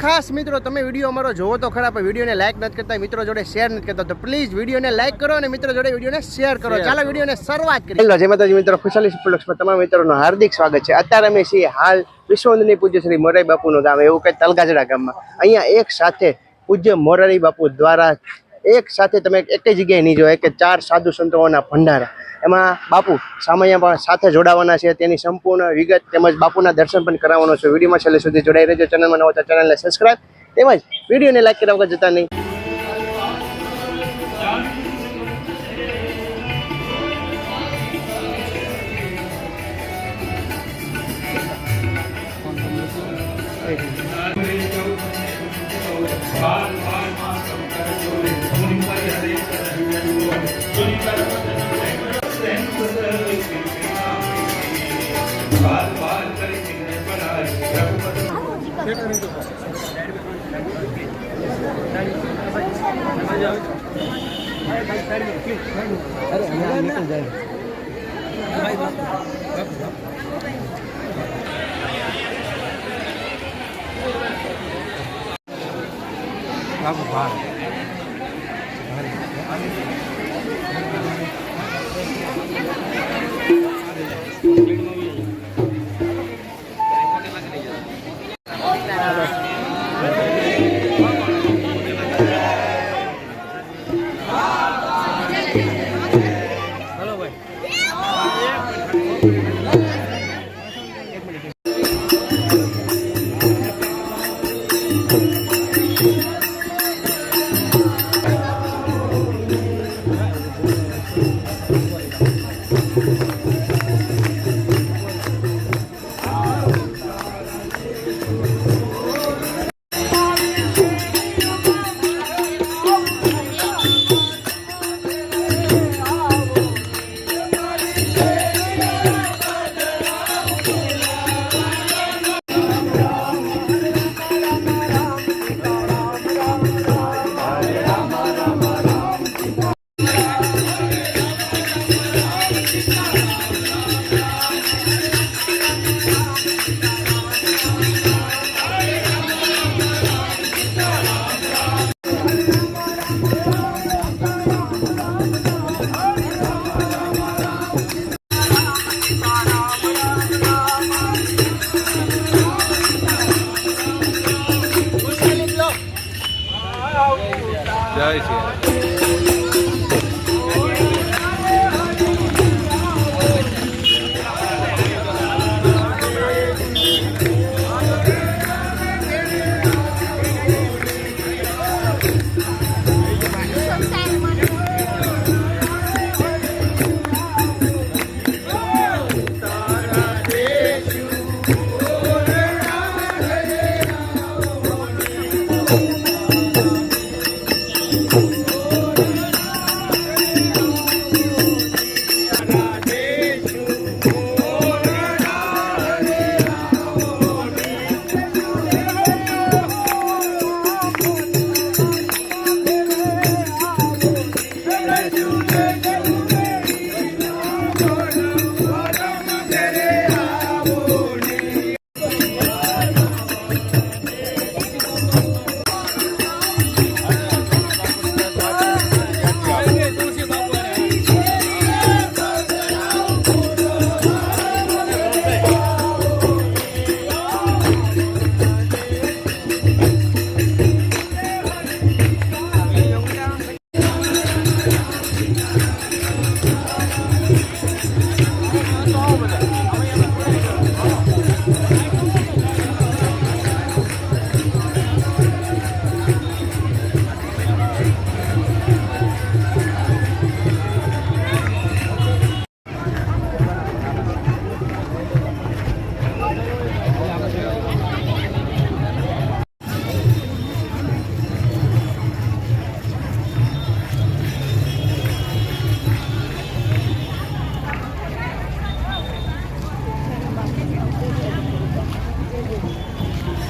ખાસ મિત્રો તમે વિડીયો અમારો જોવો તો ખરા, પણ વિડીયોને લાઈક નથી કરતા, મિત્રો જોડે શેર નથી કરતા, તો પ્લીઝ વિડીયોને લાઈક કરો અને મિત્રો જોડે વિડીયોને શેર કરો. ચાલો વિડીયોને શરૂઆત કરીએ. હેલો જય માતાજી મિત્રો, ખુશાલી સુપરલક્ષમાં તમામ મિત્રોનું હાર્દિક સ્વાગત છે. અત્યારે અમે છીએ હાલ વિશ્વવંદનીય પૂજ્ય શ્રી મોરારી બાપુનું ગામ, એવું કંઈ તલગાજડા ગામમાં. અહીંયા એક સાથે પૂજ્ય મોરારી બાપુ દ્વારા એક સાથે તમે એક જ જગ્યાએ નહીં જોવાય કે 4 સાધુ સંતોના ભંડારા. એમાં બાપુ સામૈયા પણ સાથે જોડાવાના છે, તેની સંપૂર્ણ વિગત તેમજ બાપુના દર્શન પણ કરાવવાનો છે. વિડીયોમાં છેલ્લે સુધી જોડાઈ રહેજો. ચેનલમાં નવો તો ચેનલને સબસ્ક્રાઈબ તેમજ વિડીયોને લાઈક કરવા વગર જતા નહીં.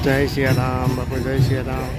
જય સિયારામ બાપુ, જય સિયારામ.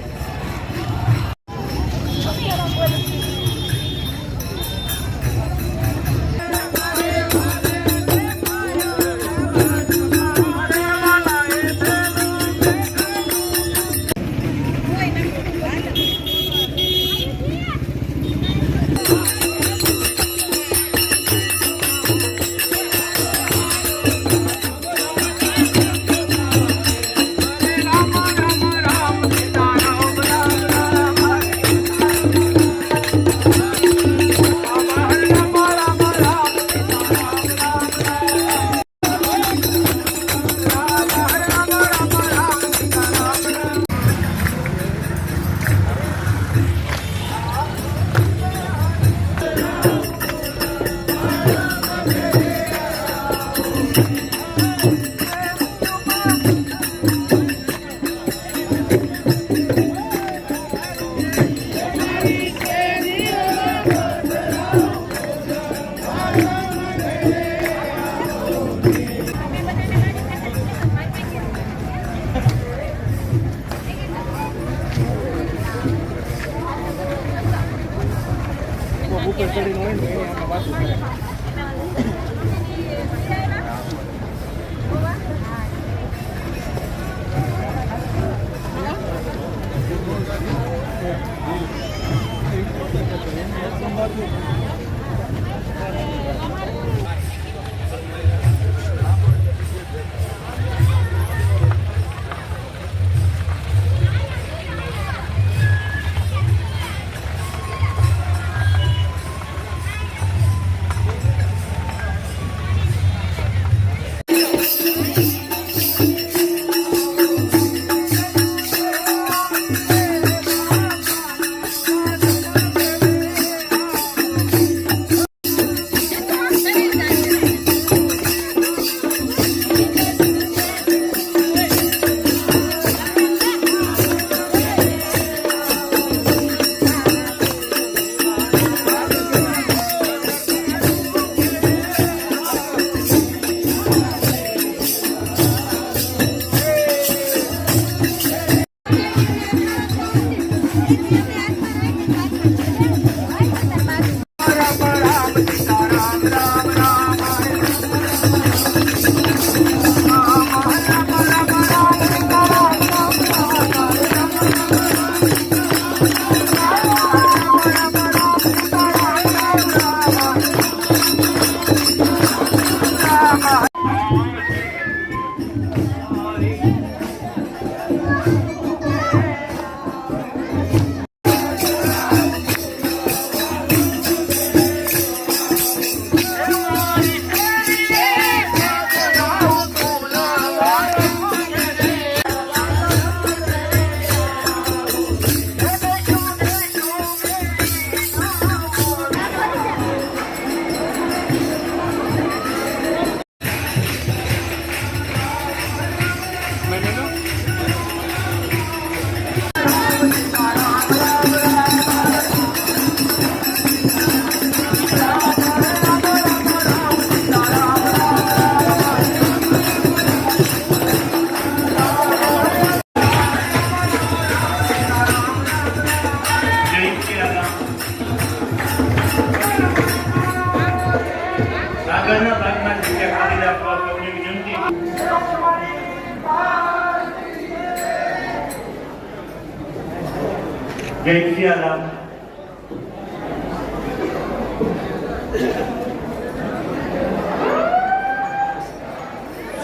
જય સિયારામ.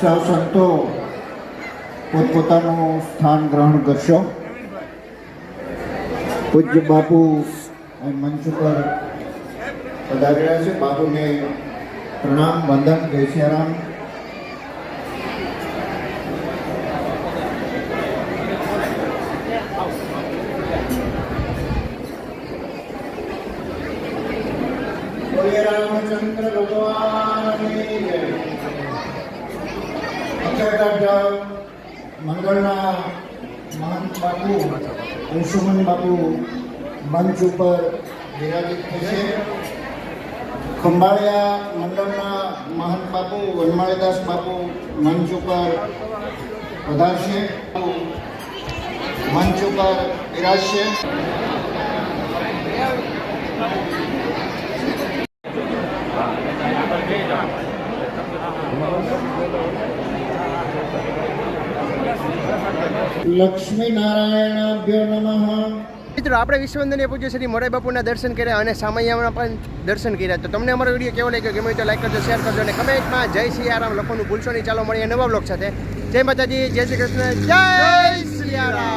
સૌ સંતો પોતપોતાનું સ્થાન ગ્રહણ કરશો. પૂજ્ય બાપુ મંચ ઉપર પધારેલા છે. બાપુને પ્રણામ, વંદન, જય સિયારામ. રામચંદ્ર ભગવાનની જય. અક્ષરધામ મંગળના મહંત બાપુ અંશુમન બાપુ મંચ ઉપર વિરાજિત થશે. ખંભાળિયા મંડળના મહંત બાપુ વનમાળીદાસ બાપુ મંચ ઉપર પધારશે. મંચ ઉપર બિરાજશે. લક્ષ્મીનારાયણાભ્યો નમઃ. મિત્રો આપણે વિશ્વવંદનીય પૂજ્ય શ્રી મોરારી બાપુના દર્શન કર્યા અને સામૈયાના પણ દર્શન કર્યા. તો તમને અમારો વિડીયો કેવો લાગ્યો ગમે તો લાઈક કરજો, શેર કરજો અને કમેન્ટમાં જય સિયારામ લખવાનું ભૂલશો નહીં. ચાલો મળીએ નવા બ્લોગ સાથે. જય માતાજી, જય શ્રી કૃષ્ણ, જય સિયારામ.